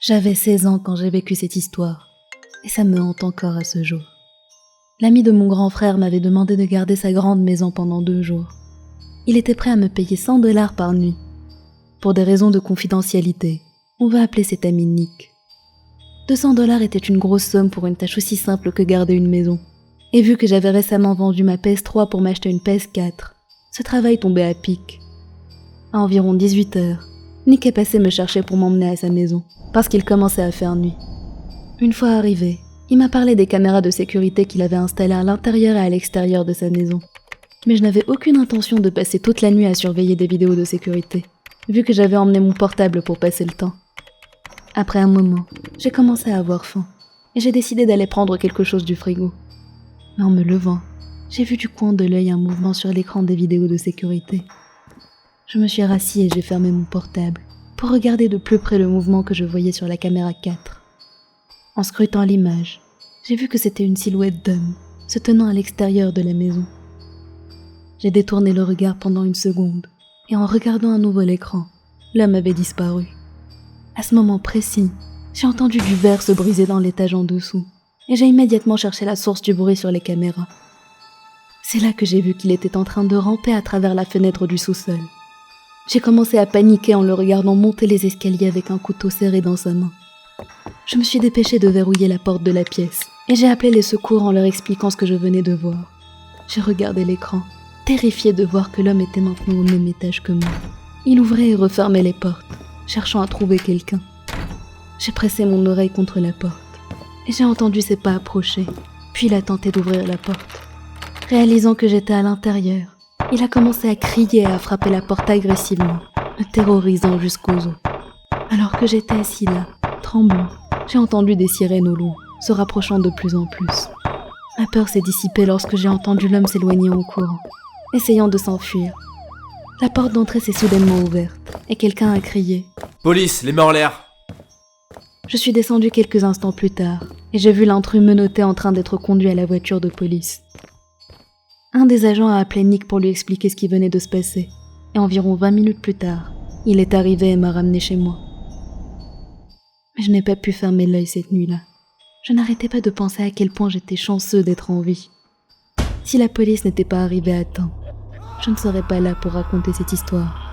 J'avais 16 ans quand j'ai vécu cette histoire, et ça me hante encore à ce jour. L'ami de mon grand frère m'avait demandé de garder sa grande maison pendant 2 jours. Il était prêt à me payer $100 par nuit. Pour des raisons de confidentialité, on va appeler cet ami Nick. $200 était une grosse somme pour une tâche aussi simple que garder une maison. Et vu que j'avais récemment vendu ma PS3 pour m'acheter une PS4, ce travail tombait à pic. À environ 18h, Nick est passé me chercher pour m'emmener à sa maison, parce qu'il commençait à faire nuit. Une fois arrivé, il m'a parlé des caméras de sécurité qu'il avait installées à l'intérieur et à l'extérieur de sa maison. Mais je n'avais aucune intention de passer toute la nuit à surveiller des vidéos de sécurité, vu que j'avais emmené mon portable pour passer le temps. Après un moment, j'ai commencé à avoir faim, et j'ai décidé d'aller prendre quelque chose du frigo. Mais en me levant, j'ai vu du coin de l'œil un mouvement sur l'écran des vidéos de sécurité. Je me suis rassis et j'ai fermé mon portable, pour regarder de plus près le mouvement que je voyais sur la caméra 4. En scrutant l'image, j'ai vu que c'était une silhouette d'homme, se tenant à l'extérieur de la maison. J'ai détourné le regard pendant 1 seconde, et en regardant à nouveau l'écran, l'homme avait disparu. À ce moment précis, j'ai entendu du verre se briser dans l'étage en dessous, et j'ai immédiatement cherché la source du bruit sur les caméras. C'est là que j'ai vu qu'il était en train de ramper à travers la fenêtre du sous-sol. J'ai commencé à paniquer en le regardant monter les escaliers avec un couteau serré dans sa main. Je me suis dépêchée de verrouiller la porte de la pièce, et j'ai appelé les secours en leur expliquant ce que je venais de voir. J'ai regardé l'écran, terrifiée de voir que l'homme était maintenant au même étage que moi. Il ouvrait et refermait les portes, cherchant à trouver quelqu'un. J'ai pressé mon oreille contre la porte, et j'ai entendu ses pas approcher, puis il a tenté d'ouvrir la porte. Réalisant que j'étais à l'intérieur, il a commencé à crier et à frapper la porte agressivement, me terrorisant jusqu'aux os. Alors que j'étais assis là, tremblant, j'ai entendu des sirènes au loin, se rapprochant de plus en plus. Ma peur s'est dissipée lorsque j'ai entendu l'homme s'éloigner en courant, essayant de s'enfuir. La porte d'entrée s'est soudainement ouverte, et quelqu'un a crié « Police, les mains en l'air !» Je suis descendue quelques instants plus tard, et j'ai vu l'intrus menotté en train d'être conduit à la voiture de police. Un des agents a appelé Nick pour lui expliquer ce qui venait de se passer, et environ 20 minutes plus tard, il est arrivé et m'a ramené chez moi. Mais je n'ai pas pu fermer l'œil cette nuit-là. Je n'arrêtais pas de penser à quel point j'étais chanceux d'être en vie. Si la police n'était pas arrivée à temps, je ne serais pas là pour raconter cette histoire.